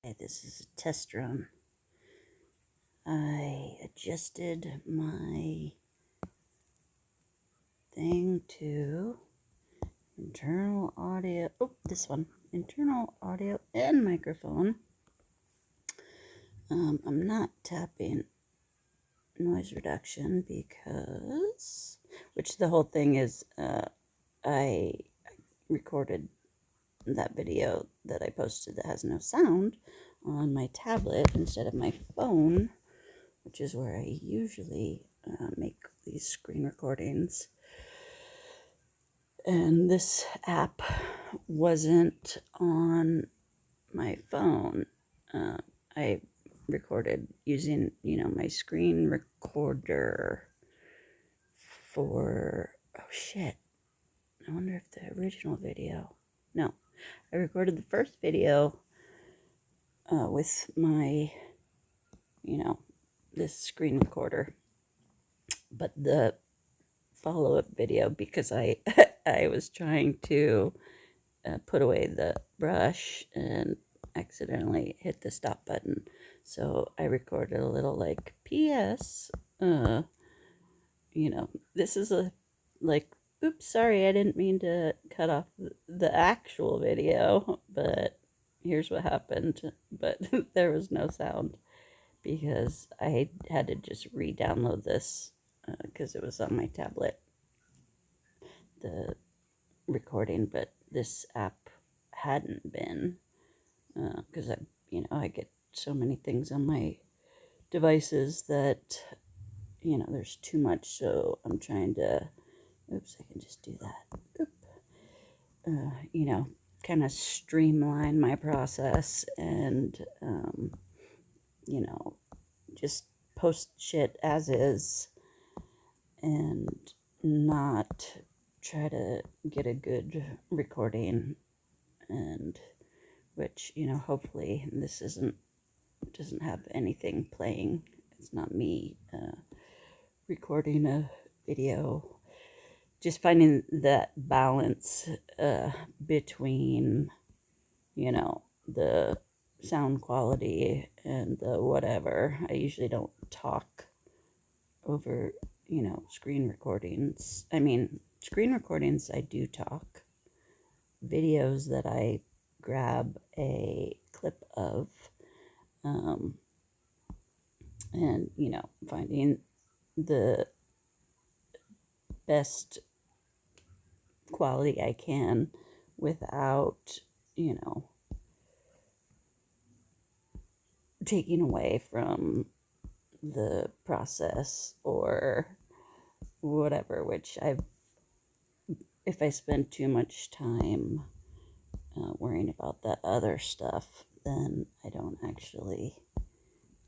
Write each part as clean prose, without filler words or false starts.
Okay, this is a test run. I adjusted my thing to internal audio. Oh, this one. Internal audio and microphone. I'm not tapping noise reduction because, which the whole thing is, I recorded that video that I posted that has no sound on my tablet instead of my phone, which is where I usually make these screen recordings. And this app wasn't on my phone. I recorded using, my screen recorder for, oh shit, I wonder if the original video, no, I recorded the first video with my, this screen recorder, but the follow-up video, because I I was trying to put away the brush and accidentally hit the stop button, so I recorded a little like PS, this is a like, oops, sorry, I didn't mean to cut off the actual video, but here's what happened. But there was no sound because I had to just re-download this because it was on my tablet, the recording, but this app hadn't been, because I get so many things on my devices that there's too much, so I'm trying to, oops, I can just do that, kind of streamline my process and just post shit as is and not try to get a good recording, and which hopefully this doesn't have anything playing. It's not me recording a video. Just finding that balance between the sound quality and the whatever. I usually don't talk over screen recordings. I mean, screen recordings I do talk. Videos that I grab a clip of, and finding the best quality I can without taking away from the process or whatever, which if I spend too much time worrying about that other stuff, then I don't actually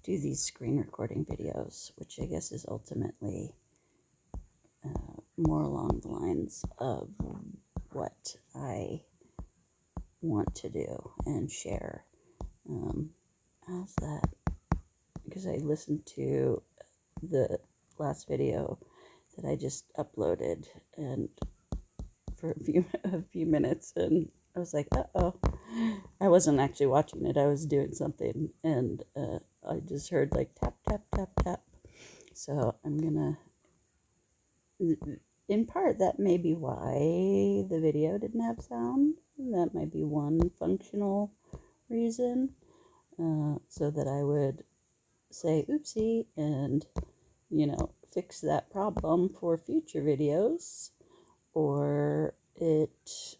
do these screen recording videos, which I guess is ultimately more along the lines of what I want to do and share. How's that? Because I listened to the last video that I just uploaded and for a few minutes, and I was like, uh-oh. I wasn't actually watching it. I was doing something, and I just heard like tap, tap, tap, tap. So I'm gonna, in part, that may be why the video didn't have sound. That might be one functional reason, so that I would say oopsie and fix that problem for future videos, or it,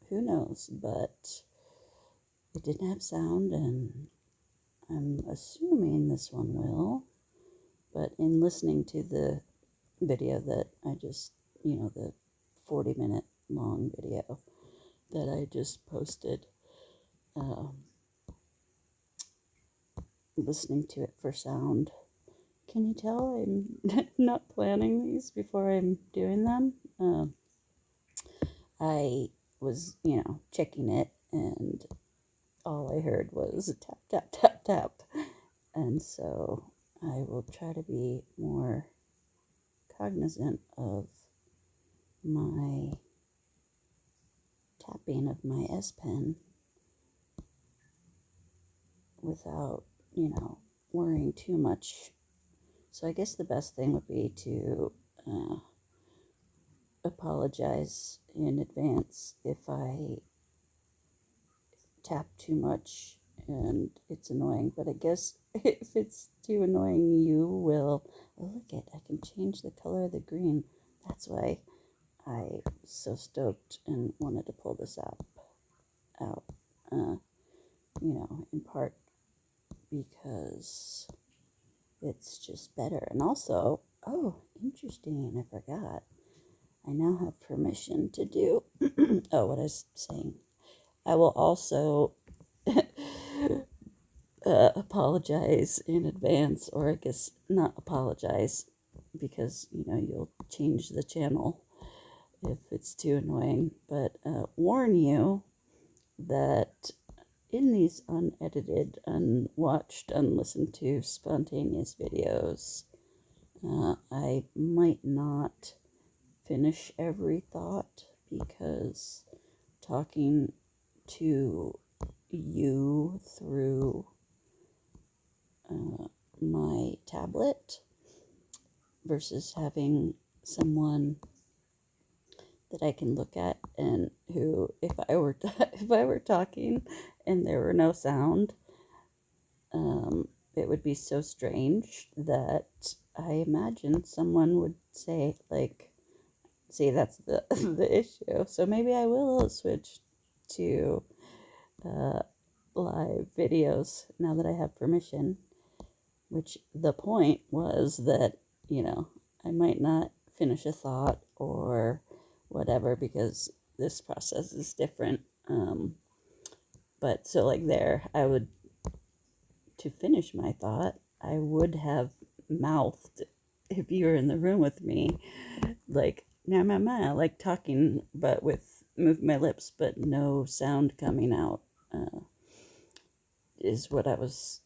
who knows, but it didn't have sound, and I'm assuming this one will. But in listening to the video that I just, the 40-minute long video that I just posted, listening to it for sound, can you tell I'm not planning these before I'm doing them? I was, checking it, and all I heard was tap, tap, tap, tap. And so I will try to be more cognizant of my tapping of my S Pen without, worrying too much. So I guess the best thing would be to apologize in advance if I tap too much and it's annoying. But I guess if it's too annoying, you will. Oh, look at, I can change the color of the green. That's why I was so stoked and wanted to pull this out. In part because it's just better. And also, oh, interesting, I forgot. I now have permission to do, oh, what I was saying. I will also apologize in advance, or I guess not apologize, because, you'll change the channel if it's too annoying, but warn you that in these unedited, unwatched, unlistened to, spontaneous videos, I might not finish every thought because talking to you through my tablet versus having someone that I can look at, and who, if I were talking and there were no sound, it would be so strange that I imagine someone would say, like, see, that's the the issue. So maybe I will switch to live videos now that I have permission, which the point was that, I might not finish a thought or whatever because this process is different. But so like there, to finish my thought, I would have mouthed, if you were in the room with me, like, like talking, but with move my lips, but no sound coming out, is what I was,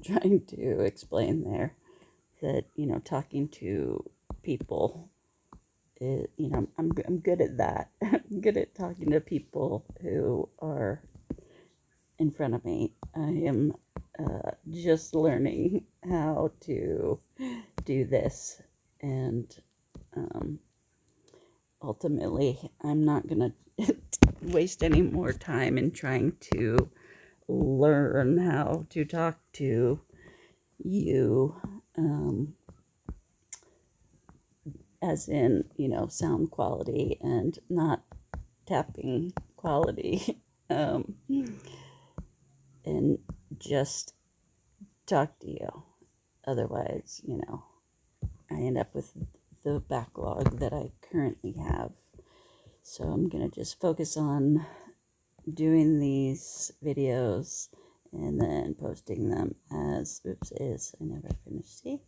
trying to explain there. That, talking to people, I'm good at that. I'm good at talking to people who are in front of me. I am just learning how to do this, and ultimately, I'm not gonna waste any more time in trying to learn how to talk to you, as in, sound quality and not tapping quality, and just talk to you. Otherwise, I end up with the backlog that I currently have. So I'm going to just focus on doing these videos and then posting them as, I never finished, see?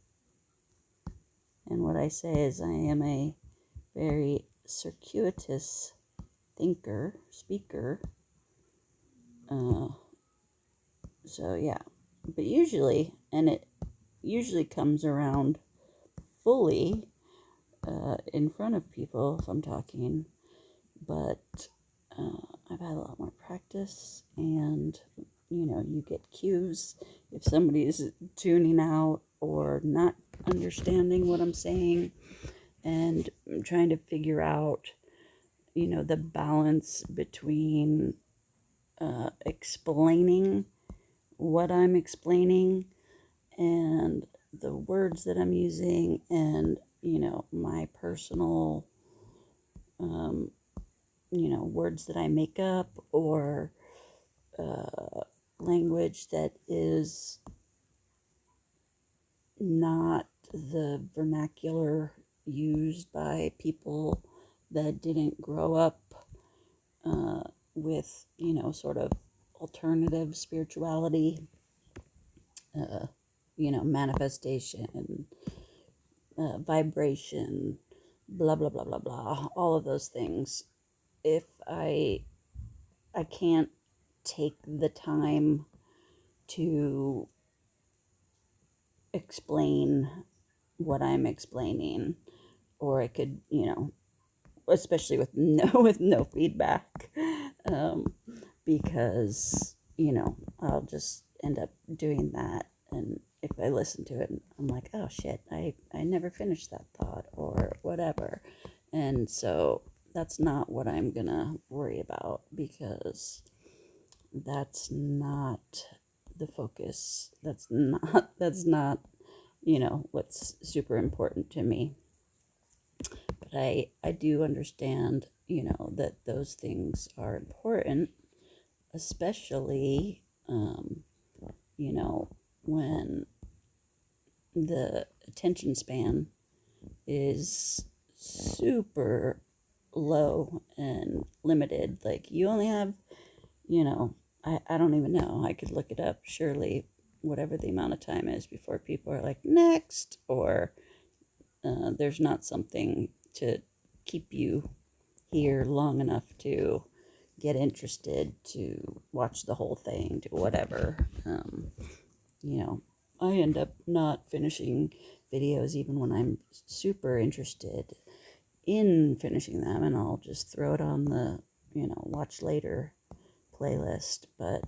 And what I say is I am a very circuitous speaker. So yeah, but usually, and it usually comes around fully in front of people if I'm talking, but I've had a lot more practice, and you get cues if somebody is tuning out or not understanding what I'm saying, and I'm trying to figure out the balance between explaining what I'm explaining and the words that I'm using, and my personal words that I make up, or language that is not the vernacular used by people that didn't grow up with, sort of alternative spirituality, manifestation, vibration, blah, blah, blah, blah, blah, all of those things. If I can't take the time to explain what I'm explaining, or I could, especially with no feedback, because I'll just end up doing that. And if I listen to it, I'm like, oh shit, I never finished that thought or whatever. And so that's not what I'm gonna worry about, because that's not the focus. That's not, what's super important to me. But I do understand, that those things are important, especially, when the attention span is super low and limited. Like, you only have, I don't even know. I could look it up. Surely, whatever the amount of time is before people are like, next, or there's not something to keep you here long enough to get interested, to watch the whole thing, to whatever. I end up not finishing videos even when I'm super interested in finishing them, and I'll just throw it on the, watch later playlist. But,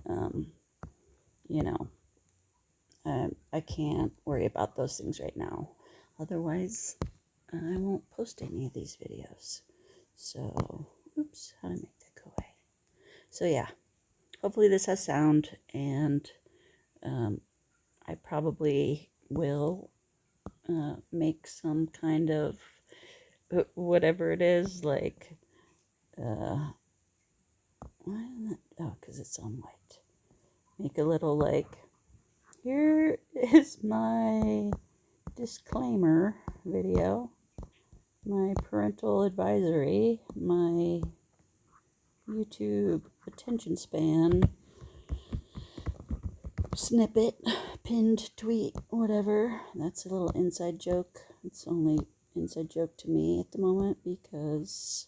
I can't worry about those things right now. Otherwise, I won't post any of these videos. So, oops, how to make that go away. So yeah, hopefully this has sound, and I probably will make some kind of whatever it is, like, why isn't that? Oh, because it's on white. Make a little, like, here is my disclaimer video, my parental advisory, my YouTube attention span snippet, pinned tweet, whatever. That's a little inside joke. It's only inside joke to me at the moment, because,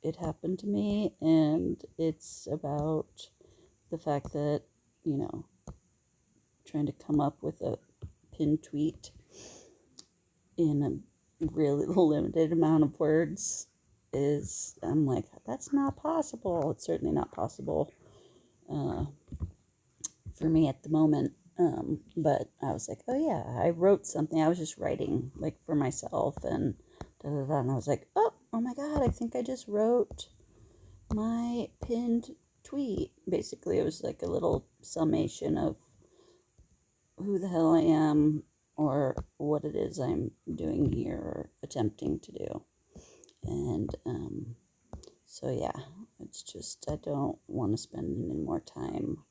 it happened to me, and it's about the fact that, trying to come up with a pinned tweet in a really limited amount of words is, I'm like, that's not possible. It's certainly not possible for me at the moment. But I was like, oh yeah, I wrote something. I was just writing, like, for myself, and and I was like, oh my God, I think I just wrote my pinned tweet. Basically, it was like a little summation of who the hell I am, or what it is I'm doing here or attempting to do. And so yeah, it's just, I don't want to spend any more time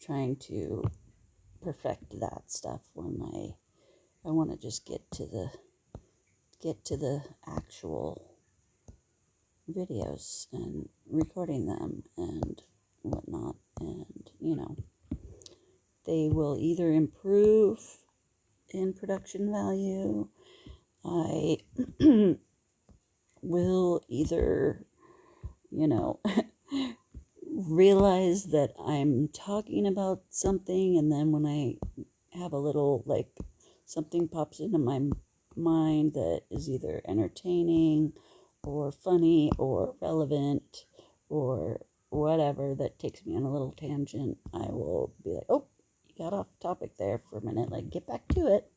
trying to perfect that stuff when I want to just get to the actual videos and recording them and whatnot. And they will either improve in production value. I will either, realize that I'm talking about something, and then when I have a little, like, something pops into my mind that is either entertaining or funny or relevant or whatever, that takes me on a little tangent, I will be like, oh, you got off topic there for a minute, like, get back to it.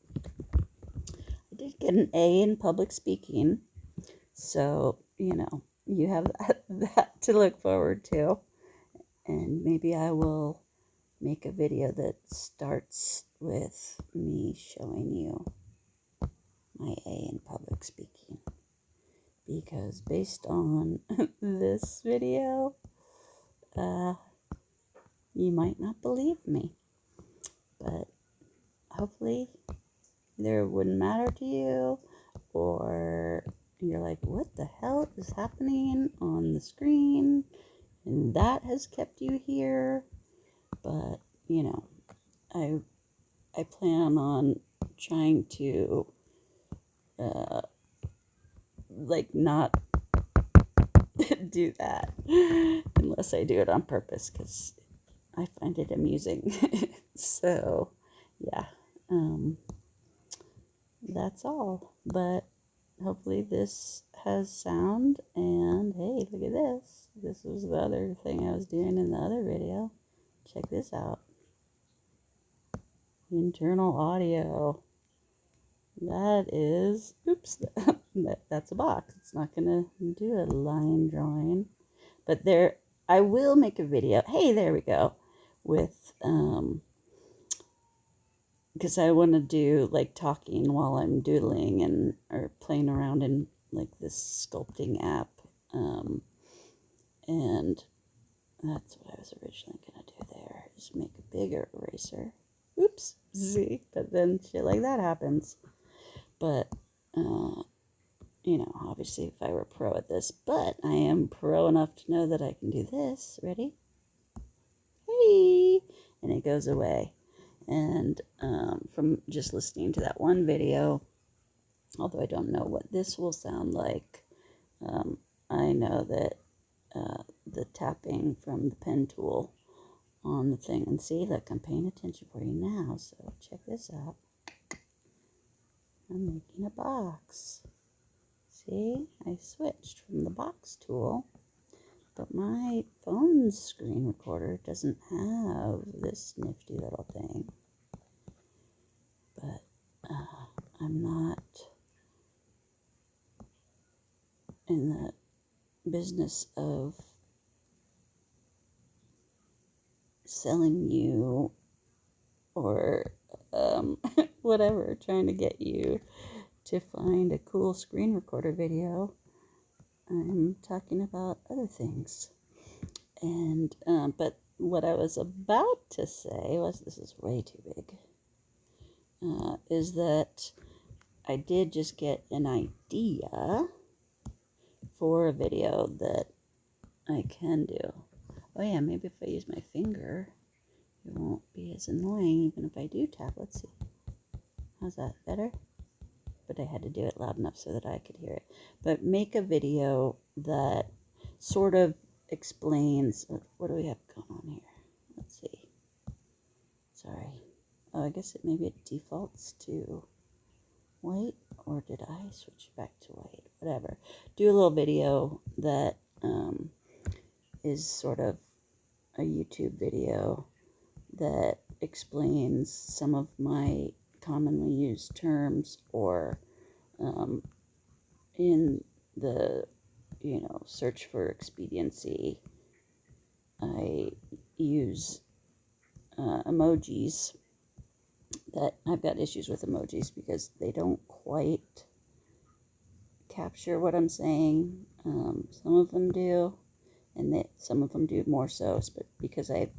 I did get an A in public speaking, so, you have that to look forward to. And maybe I will make a video that starts with me showing you my A in public speaking. Because based on this video, you might not believe me. But hopefully either it wouldn't matter to you, or you're like, what the hell is happening on the screen? And that has kept you here. But, I plan on trying to, not do that unless I do it on purpose, because I find it amusing. So, yeah, that's all. But hopefully this has sound. And hey, look at this. This was the other thing I was doing in the other video. Check this out. Internal audio. That is, oops, that's a box. It's not gonna do a line drawing, but there, I will make a video. Hey, there we go. With, because I want to do like talking while I'm doodling and or playing around in like this sculpting app, and that's what I was originally gonna do there, is make a bigger eraser. Oops, see, but then shit like that happens. But you know, obviously if I were pro at this, but I am pro enough to know that I can do this. Ready? Hey, and it goes away. And from just listening to that one video, although I don't know what this will sound like, I know that the tapping from the pen tool on the thing, and see, look, I'm paying attention for you now, so check this out. I'm making a box. See, I switched from the box tool, but my phone's screen recorder doesn't have this nifty little thing. But I'm not in the business of selling you or whatever, trying to get you to find a cool screen recorder video. I'm talking about other things. And but what I was about to say was, this is way too big, is that I did just get an idea for a video that I can do. Oh yeah, maybe if I use my finger, it won't be as annoying even if I do tap. Let's see. How's that? Better? But I had to do it loud enough so that I could hear it. But make a video that sort of explains, what do we have going on here? Let's see. Sorry. Oh, I guess maybe it defaults to white, or did I switch back to white? Whatever. Do a little video that is sort of a YouTube video that explains some of my commonly used terms, or in the, you know, search for expediency, I use emojis. That I've got issues with emojis because they don't quite capture what I'm saying. Some of them do, and some of them do more so, but because I've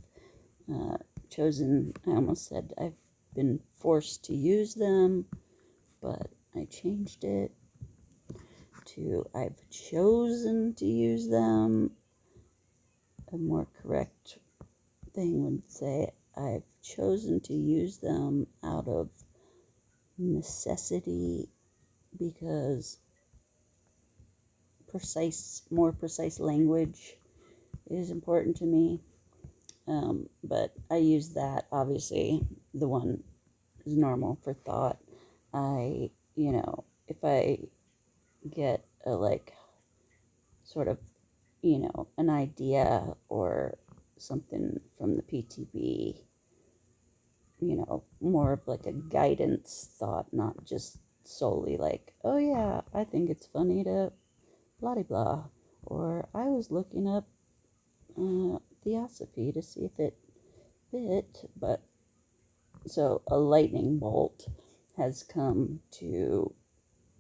chosen, I almost said I've been forced to use them, but I changed it to I've chosen to use them. A more correct thing would say I've chosen to use them out of necessity, because more precise language is important to me. But I use that, obviously, the one is normal for thought. You know, if I get a, like, sort of, you know, an idea or something from the P.T.B, you know, more of like a guidance thought, not just solely like, oh yeah, I think it's funny to blah de blah, or I was looking up theosophy to see if it fit. But so a lightning bolt has come to,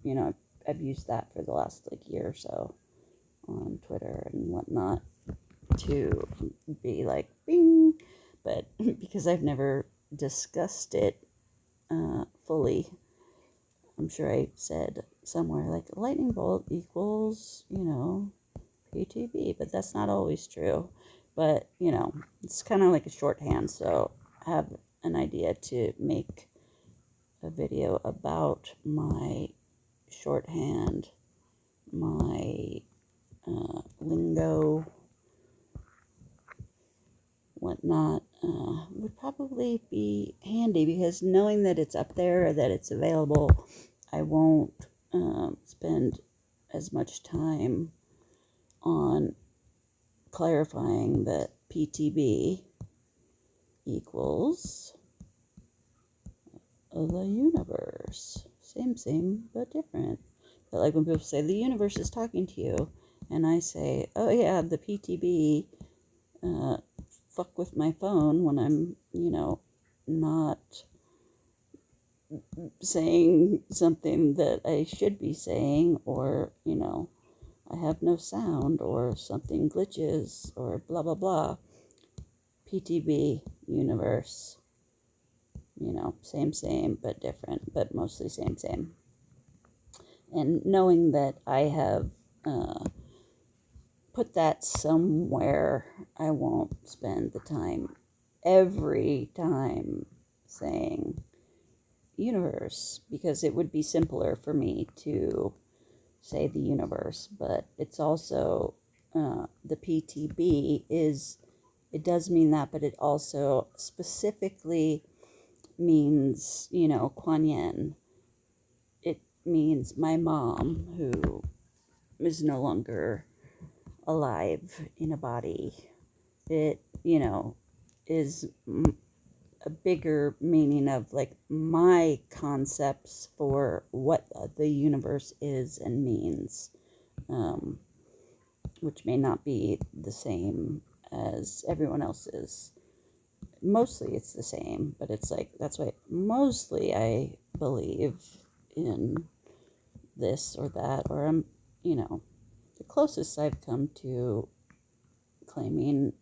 you know, I've used that for the last like year or so on Twitter and whatnot, to be like bing, but because I've never discussed it fully, I'm sure I said somewhere like lightning bolt equals, you know, P.T.B, but that's not always true. But, you know, it's kind of like a shorthand, so I have an idea to make a video about my shorthand, my lingo, whatnot, would probably be handy, because knowing that it's up there or that it's available, I won't spend as much time on clarifying that P.T.B. equals the universe. Same, but different. But like when people say, the universe is talking to you, and I say, oh yeah, the P.T.B. Fuck with my phone when I'm, not saying something that I should be saying, or, I have no sound, or something glitches, or blah, blah, blah. P.T.B. universe. Same, but different, but mostly same. And knowing that I have put that somewhere, I won't spend the time every time saying universe, because it would be simpler for me to say the universe. But it's also the P.T.B. it does mean that, but it also specifically means, KwanYin. It means my mom, who is no longer alive in a body. It, is a bigger meaning of like my concepts for what the universe is and means, which may not be the same as everyone else's. Mostly it's the same, but it's like, that's why mostly I believe in this or that, or I'm, the closest I've come to claiming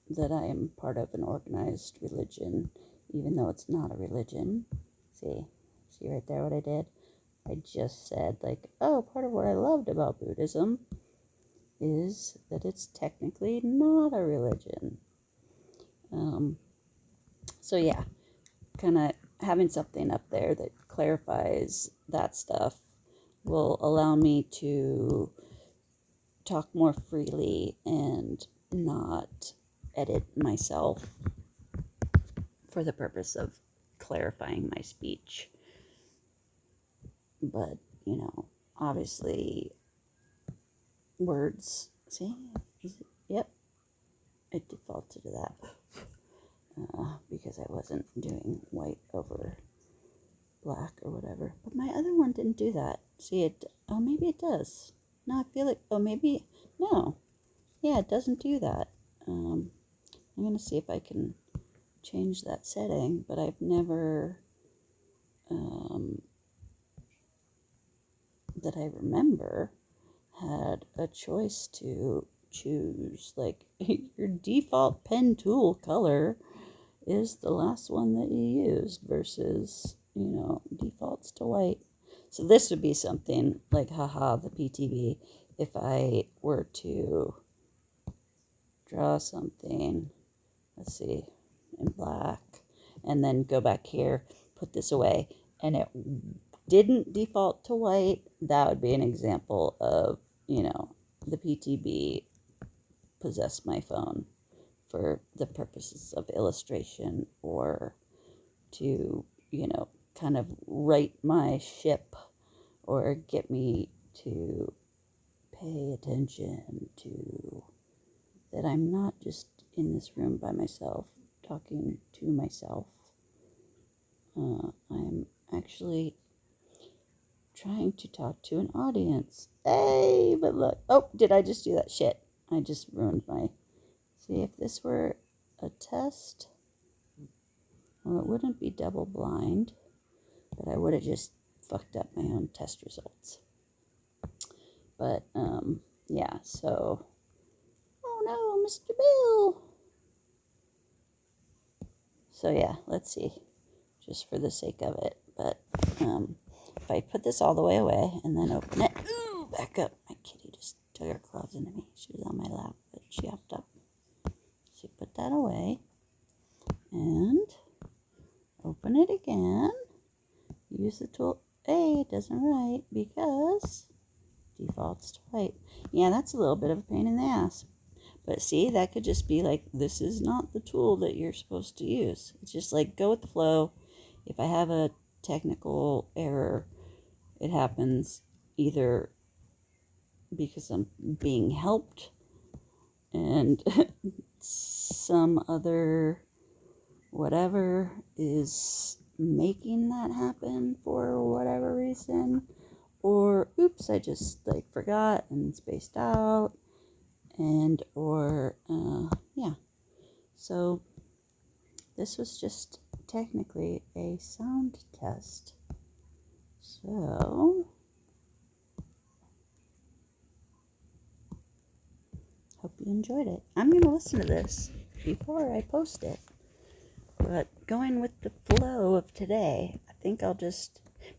that I am part of an organized religion, even though it's not a religion. See right there what I did? I just said, like, oh, part of what I loved about Buddhism is that it's technically not a religion. So yeah, kind of having something up there that clarifies that stuff will allow me to talk more freely and not edit myself for the purpose of clarifying my speech. But, obviously words, see? Yep, it defaulted to that because I wasn't doing white over black or whatever. But my other one didn't do that. See, maybe it does. No, I feel like, no. Yeah, it doesn't do that. I'm going to see if I can change that setting, but I've never, that I remember, had a choice to choose, like, your default pen tool color is the last one that you used versus, defaults to white. So this would be something like, haha, the P.T.B. If I were to draw something, let's see, in black, and then go back here, put this away, and it didn't default to white, that would be an example of, the P.T.B. possessed my phone for the purposes of illustration, or to, kind of right my ship, or get me to pay attention to that I'm not just in this room by myself talking to myself. I'm actually trying to talk to an audience. Hey, but look. Oh, did I just do that? Shit. I just ruined my... See, if this were a test, well, it wouldn't be double blind, but I would have just fucked up my own test results. But, yeah, so... Oh no, Mr. Bill! So yeah, let's see, just for the sake of it. But if I put this all the way away and then open it, ooh, back up. My kitty just took her claws into me. She was on my lap, but she hopped up. So put that away and open it again. Use the tool. Hey, it doesn't write because defaults to white. Yeah, that's a little bit of a pain in the ass. But see, that could just be like, this is not the tool that you're supposed to use. It's just like, go with the flow. If I have a technical error, it happens. either because I'm being helped and some other whatever is making that happen for whatever reason, or oops, I just like forgot and spaced out, and or yeah. So this was just technically a sound test. So hope you enjoyed it. I'm going to listen to this before I post it. But going with the flow of today, I think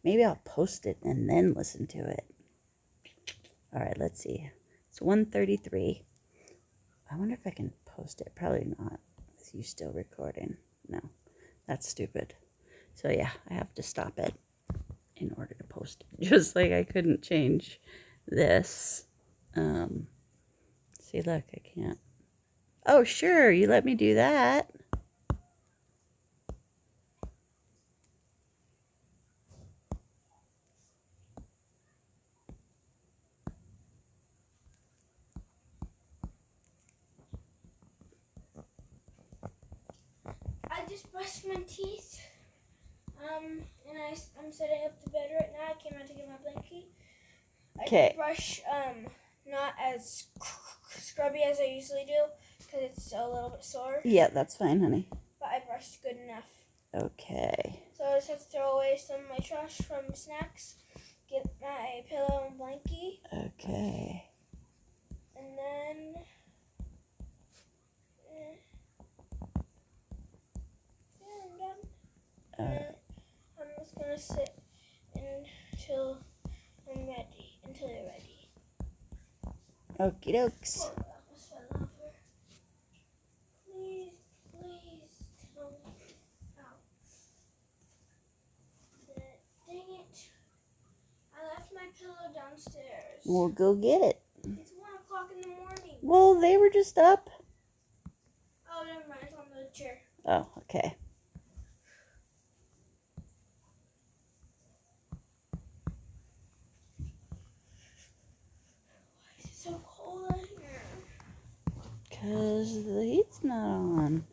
maybe I'll post it and then listen to it. All right, let's see. It's 1:33. I wonder if I can post it. Probably not. Is you still recording? No, that's stupid. So yeah, I have to stop it in order to post it. Just like I couldn't change this. See, look, I can't. Oh, sure, you let me do that. I just brushed my teeth, and I'm setting up the bed right now. I came out to get my blankie. Okay. I brush, not as scrubby as I usually do, because it's a little bit sore. Yeah, that's fine, honey. But I brushed good enough. Okay. So I just have to throw away some of my trash from snacks, get my pillow and blankie. Okay. And then, I'm done. And then I'm just going to sit until I'm ready, until you're ready. Okie dokes. Oh, that almost fell over. Please tell me. Ow. Dang it. I left my pillow downstairs. We'll go get it. It's 1 o'clock in the morning. Well, they were just up. Oh, never mind. It's on the chair. Oh, okay. Why is it so cold in here? 'Cause the heat's not on.